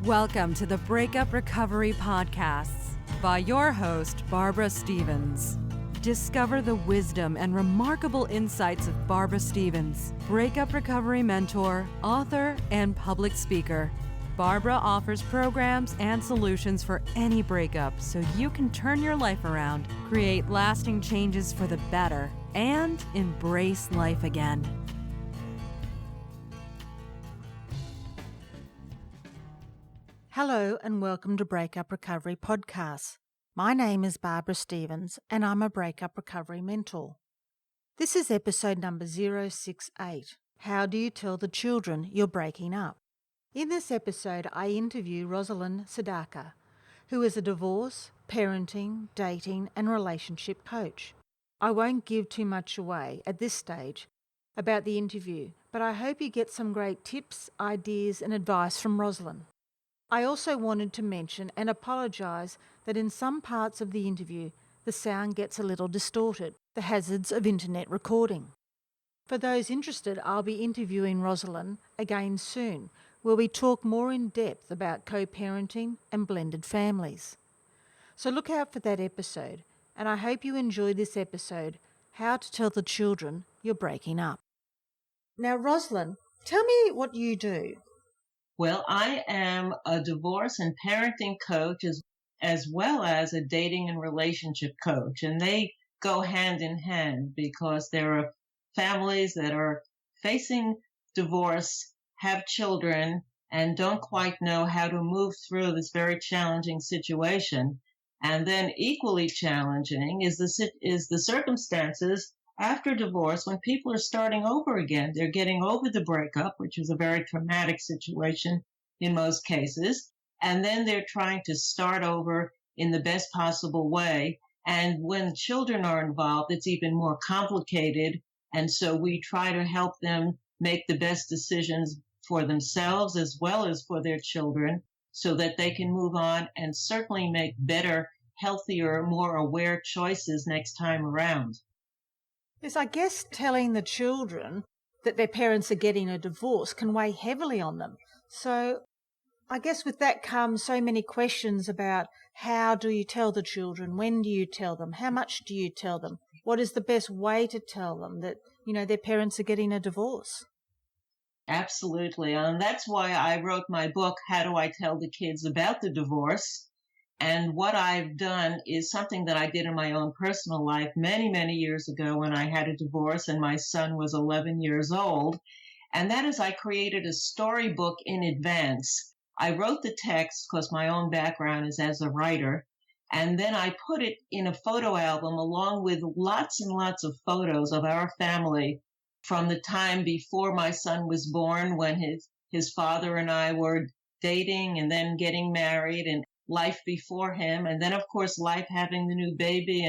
Welcome to the Breakup Recovery Podcasts by your host, Barbara Stevens. Discover the wisdom and remarkable insights of Barbara Stevens, breakup recovery mentor, author, and public speaker. Barbara offers programs and solutions for any breakup so you can turn your life around, create lasting changes for the better, and embrace life again. Hello and welcome to Breakup Recovery Podcasts. My name is Barbara Stevens and I'm a breakup recovery mentor. This is episode number 068, How Do You Tell the Children You're Breaking Up? In this episode, I interview Rosalind Sedacca, who is a divorce, parenting, dating and relationship coach. I won't give too much away at this stage about the interview, but I hope you get some great tips, ideas and advice from Rosalind. I also wanted to mention and apologise that in some parts of the interview, the sound gets a little distorted, the hazards of internet recording. For those interested, I'll be interviewing Rosalind again soon, where we talk more in depth about co-parenting and blended families. So look out for that episode, and I hope you enjoy this episode, How to Tell the Children You're Breaking Up. Now, Rosalind, tell me what you do. Well, I am a divorce and parenting coach as well as a dating and relationship coach. And they go hand in hand because there are families that are facing divorce, have children, and don't quite know how to move through this very challenging situation. And then equally challenging is the circumstances after divorce, when people are starting over again. They're getting over the breakup, which is a very traumatic situation in most cases, and then they're trying to start over in the best possible way. And when children are involved, it's even more complicated. And so we try to help them make the best decisions for themselves as well as for their children so that they can move on and certainly make better, healthier, more aware choices next time around. Yes, I guess telling the children that their parents are getting a divorce can weigh heavily on them. So I guess with that comes so many questions about how do you tell the children? When do you tell them? How much do you tell them? What is the best way to tell them that, their parents are getting a divorce? Absolutely. And that's why I wrote my book, How Do I Tell the Kids About the Divorce? And what I've done is something that I did in my own personal life many, many years ago when I had a divorce and my son was 11 years old. And that is I created a storybook in advance. I wrote the text because my own background is as a writer. And then I put it in a photo album along with lots and lots of photos of our family from the time before my son was born, when his father and I were dating and then getting married, and life before him, and then of course life having the new baby,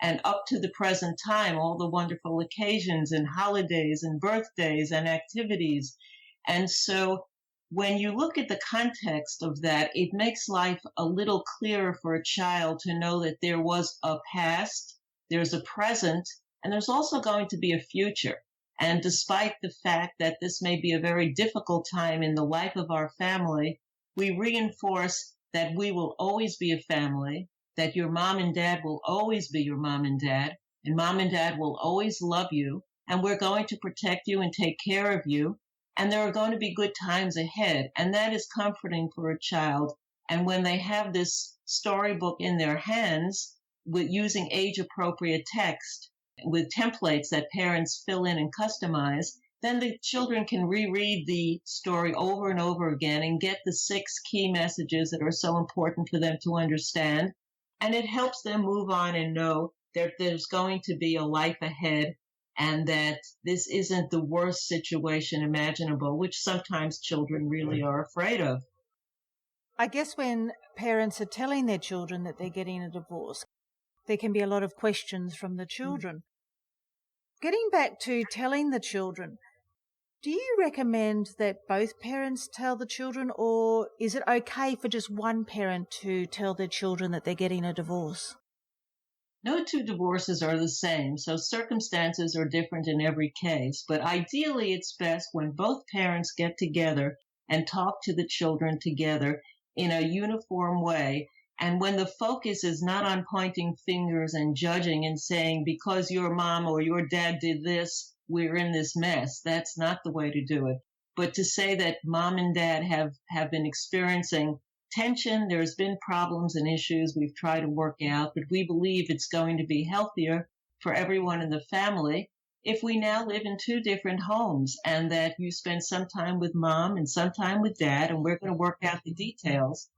and up to the present time, all the wonderful occasions and holidays and birthdays and activities. And so when you look at the context of that, it makes life a little clearer for a child to know that there was a past, there's a present, and there's also going to be a future. And despite the fact that this may be a very difficult time in the life of our family, we reinforce that we will always be a family, that your mom and dad will always be your mom and dad will always love you, and we're going to protect you and take care of you, and there are going to be good times ahead. And that is comforting for a child. And when they have this storybook in their hands, with using age-appropriate text, with templates that parents fill in and customize, then the children can reread the story over and over again and get the 6 key messages that are so important for them to understand. And it helps them move on and know that there's going to be a life ahead and that this isn't the worst situation imaginable, which sometimes children really are afraid of. I guess when parents are telling their children that they're getting a divorce, there can be a lot of questions from the children. Getting back to telling the children, do you recommend that both parents tell the children, or is it okay for just one parent to tell their children that they're getting a divorce? No two divorces are the same, so circumstances are different in every case. But ideally, it's best when both parents get together and talk to the children together in a uniform way. And when the focus is not on pointing fingers and judging and saying, because your mom or your dad did this, we're in this mess. That's not the way to do it. But to say that mom and dad have been experiencing tension, there's been problems and issues we've tried to work out, but we believe it's going to be healthier for everyone in the family if we now live in two different homes, and that you spend some time with mom and some time with dad, and we're going to work out the details.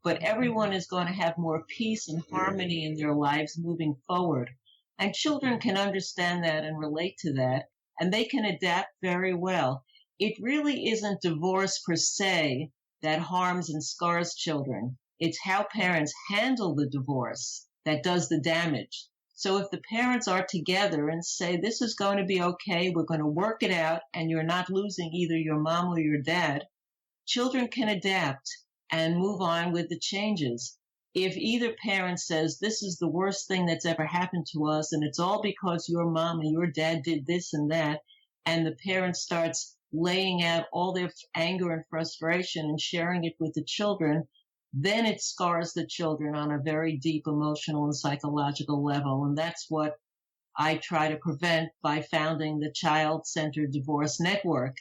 But everyone is going to have more peace and harmony in their lives moving forward. And children can understand that and relate to that, and they can adapt very well. It really isn't divorce per se that harms and scars children. It's how parents handle the divorce that does the damage. So if the parents are together and say, this is going to be okay, we're going to work it out, and you're not losing either your mom or your dad, children can adapt and move on with the changes. If either parent says, this is the worst thing that's ever happened to us, and it's all because your mom and your dad did this and that, and the parent starts laying out all their anger and frustration and sharing it with the children, then it scars the children on a very deep emotional and psychological level. And that's what I try to prevent by founding the Child-Centered Divorce Network.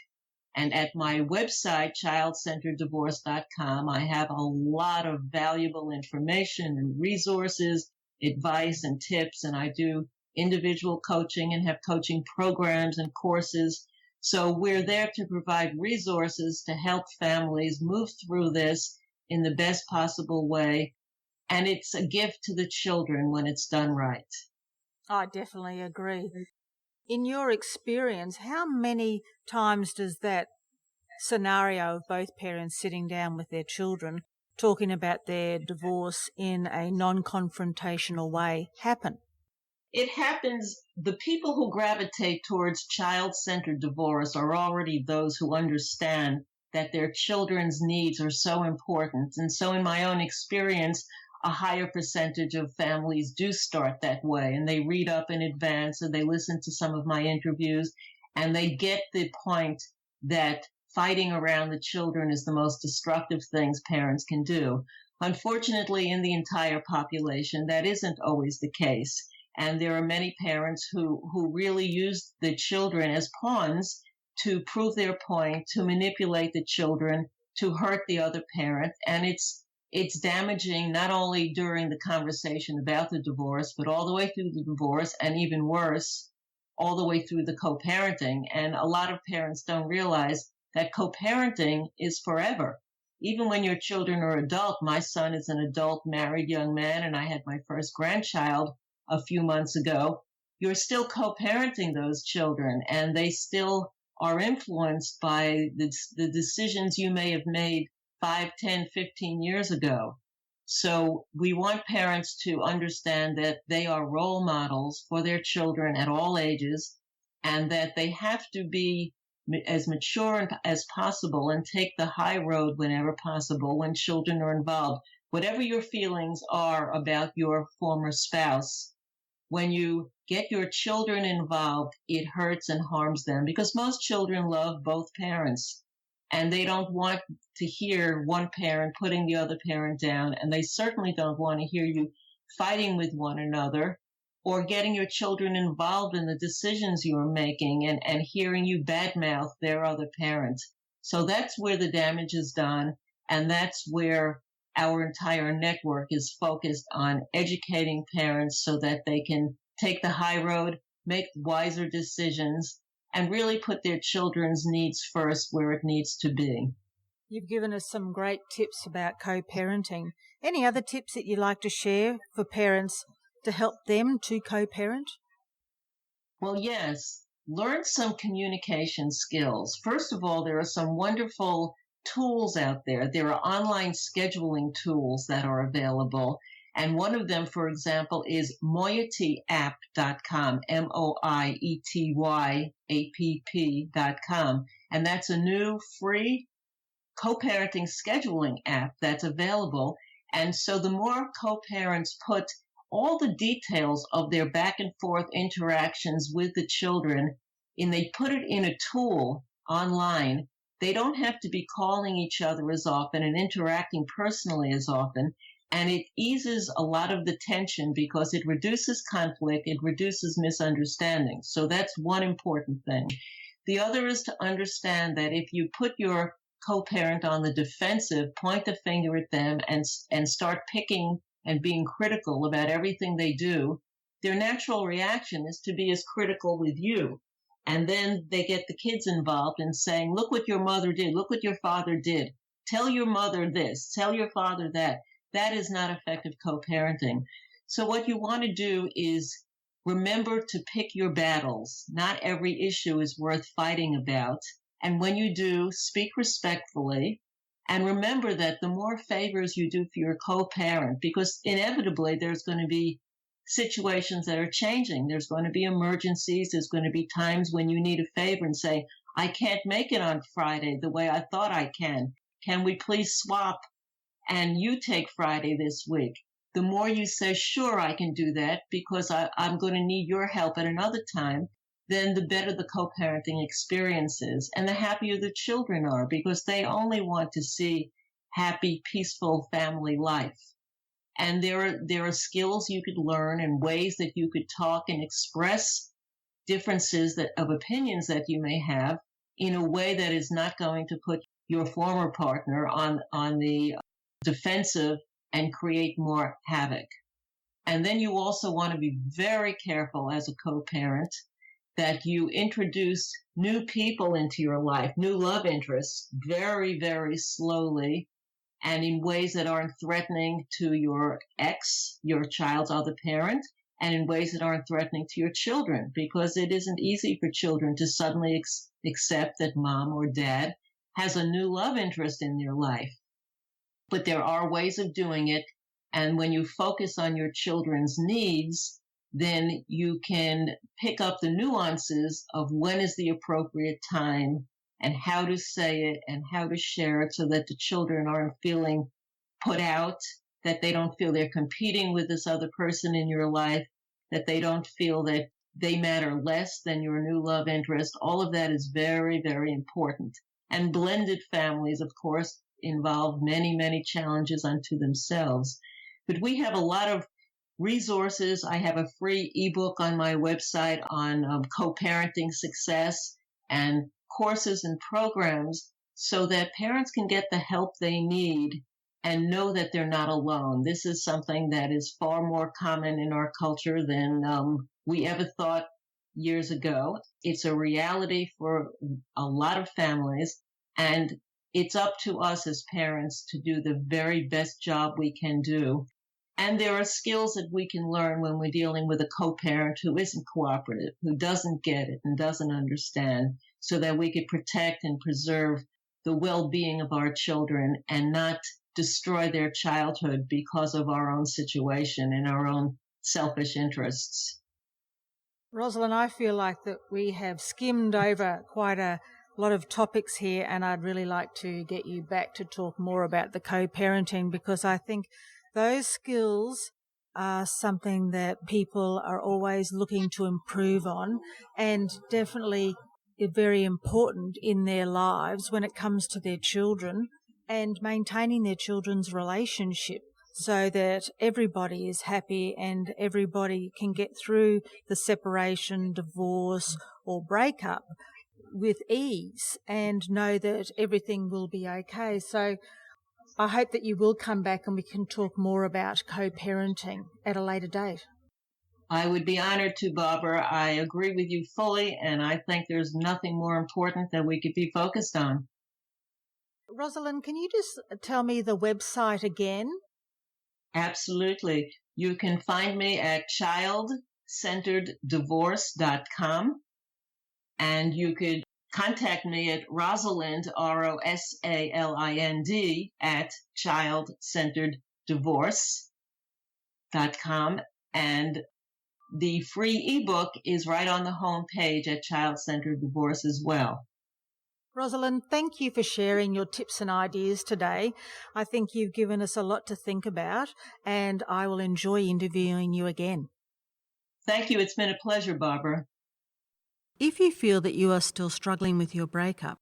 And at my website, childcentereddivorce.com, I have a lot of valuable information and resources, advice and tips, and I do individual coaching and have coaching programs and courses. So we're there to provide resources to help families move through this in the best possible way. And it's a gift to the children when it's done right. I definitely agree. In your experience, how many times does that scenario of both parents sitting down with their children talking about their divorce in a non-confrontational way happen? It happens. The people who gravitate towards child-centered divorce are already those who understand that their children's needs are so important. And so in my own experience, a higher percentage of families do start that way, and they read up in advance, and they listen to some of my interviews, and they get the point that fighting around the children is the most destructive things parents can do. Unfortunately, in the entire population, that isn't always the case. And there are many parents who really use the children as pawns to prove their point, to manipulate the children, to hurt the other parent. And it's damaging not only during the conversation about the divorce, but all the way through the divorce, and even worse, all the way through the co-parenting. And a lot of parents don't realize that co-parenting is forever. Even when your children are adult, my son is an adult married young man, and I had my first grandchild a few months ago. You're still co-parenting those children, and they still are influenced by the decisions you may have made 5, 10, 15 years ago. So we want parents to understand that they are role models for their children at all ages, and that they have to be as mature as possible and take the high road whenever possible when children are involved. Whatever your feelings are about your former spouse, when you get your children involved, it hurts and harms them, because most children love both parents, and they don't want to hear one parent putting the other parent down, and they certainly don't want to hear you fighting with one another or getting your children involved in the decisions you are making and hearing you badmouth their other parent. So that's where the damage is done, and that's where our entire network is focused on educating parents so that they can take the high road, make wiser decisions, and really put their children's needs first where it needs to be. You've given us some great tips about co-parenting. Any other tips that you'd like to share for parents to help them to co-parent? Well, yes. Learn some communication skills. First of all, there are some wonderful tools out there. There are online scheduling tools that are available. And one of them, for example, is moietyapp.com, moietyapp.com. And that's a new free co-parenting scheduling app that's available. And so the more co-parents put all the details of their back and forth interactions with the children, and they put it in a tool online, They don't have to be calling each other as often and interacting personally as often. And it eases a lot of the tension because it reduces conflict, it reduces misunderstandings. So that's one important thing. The other is to understand that if you put your co-parent on the defensive, point the finger at them, and start picking and being critical about everything they do, their natural reaction is to be as critical with you. And then they get the kids involved in saying, look what your mother did, look what your father did. Tell your mother this, tell your father that. That is not effective co-parenting. So what you want to do is remember to pick your battles. Not every issue is worth fighting about. And when you do, speak respectfully. And remember that the more favors you do for your co-parent, because inevitably there's going to be situations that are changing. There's going to be emergencies. There's going to be times when you need a favor and say, I can't make it on Friday the way I thought I can. Can we please swap and you take Friday this week? The more you say, sure, I can do that because I'm going to need your help at another time, then the better the co-parenting experience is and the happier the children are because they only want to see happy, peaceful family life. And there are skills you could learn and ways that you could talk and express differences of opinions that you may have in a way that is not going to put your former partner on the defensive and create more havoc. And then you also want to be very careful as a co-parent that you introduce new people into your life, new love interests, very, very slowly and in ways that aren't threatening to your ex, your child's other parent, and in ways that aren't threatening to your children, because it isn't easy for children to suddenly accept that mom or dad has a new love interest in their life. But there are ways of doing it, and when you focus on your children's needs, then you can pick up the nuances of when is the appropriate time and how to say it and how to share it so that the children aren't feeling put out, that they don't feel they're competing with this other person in your life, that they don't feel that they matter less than your new love interest. All of that is very, very important. And blended families, of course, involve many, many challenges unto themselves. But we have a lot of resources. I have a free ebook on my website on co-parenting success and courses and programs so that parents can get the help they need and know that they're not alone. This is something that is far more common in our culture than we ever thought years ago. It's a reality for a lot of families, and it's up to us as parents to do the very best job we can do. And there are skills that we can learn when we're dealing with a co-parent who isn't cooperative, who doesn't get it and doesn't understand, so that we could protect and preserve the well-being of our children and not destroy their childhood because of our own situation and our own selfish interests. Rosalind, I feel like that we have skimmed over quite a lot of topics here, and I'd really like to get you back to talk more about the co-parenting, because I think those skills are something that people are always looking to improve on, and definitely very important in their lives when it comes to their children and maintaining their children's relationship so that everybody is happy and everybody can get through the separation, divorce or breakup with ease and know that everything will be okay. So I hope that you will come back and we can talk more about co-parenting at a later date. I would be honored to, Barbara. I agree with you fully, and I think there's nothing more important that we could be focused on. Rosalind, can you just tell me the website again? Absolutely. You can find me at childcentereddivorce.com, and you could contact me at Rosalind, Rosalind, at childcentereddivorce.com. And the free ebook is right on the home page at Child Centered Divorce as well. Rosalind, thank you for sharing your tips and ideas today. I think you've given us a lot to think about, and I will enjoy interviewing you again. Thank you. It's been a pleasure, Barbara. If you feel that you are still struggling with your breakup,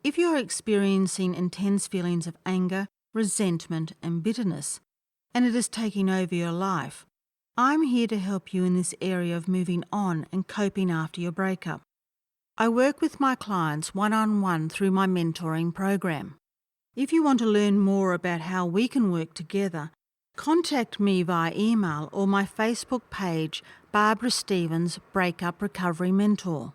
If you are experiencing intense feelings of anger, resentment, and bitterness, and it is taking over your life, I'm here to help you in this area of moving on and coping after your breakup. I work with my clients one-on-one through my mentoring program. If you want to learn more about how we can work together, contact me via email or my Facebook page, Barbara Stevens Breakup Recovery Mentor,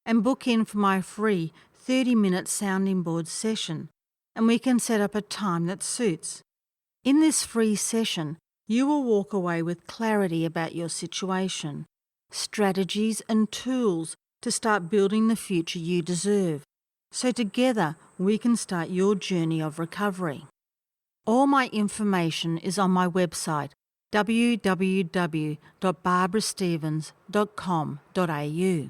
and book in for my free 30-minute sounding board session, and we can set up a time that suits. In this free session, you will walk away with clarity about your situation, strategies and tools to start building the future you deserve, so together we can start your journey of recovery. All my information is on my website, www.barbarastevens.com.au.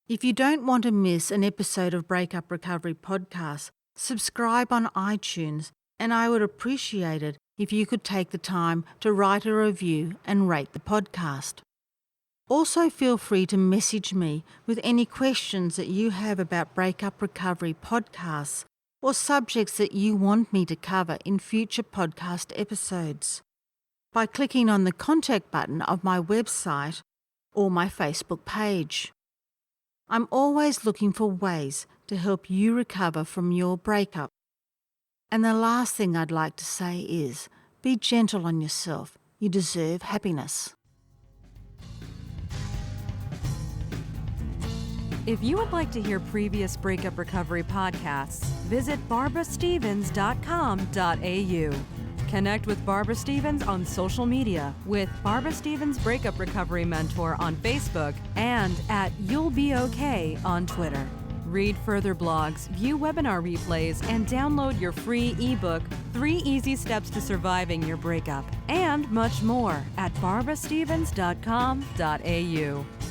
If you don't want to miss an episode of Breakup Recovery Podcast, subscribe on iTunes, and I would appreciate it if you could take the time to write a review and rate the podcast. Also, feel free to message me with any questions that you have about Breakup Recovery podcasts or subjects that you want me to cover in future podcast episodes by clicking on the contact button of my website or my Facebook page. I'm always looking for ways to help you recover from your breakup. And the last thing I'd like to say is, be gentle on yourself. You deserve happiness. If you would like to hear previous Breakup Recovery podcasts, visit barbarastevens.com.au. Connect with Barbara Stevens on social media with Barbara Stevens Breakup Recovery Mentor on Facebook and at You'll Be Okay on Twitter. Read further blogs, view webinar replays, and download your free ebook, 3 Easy Steps to Surviving Your Breakup, and much more at barbarastevens.com.au.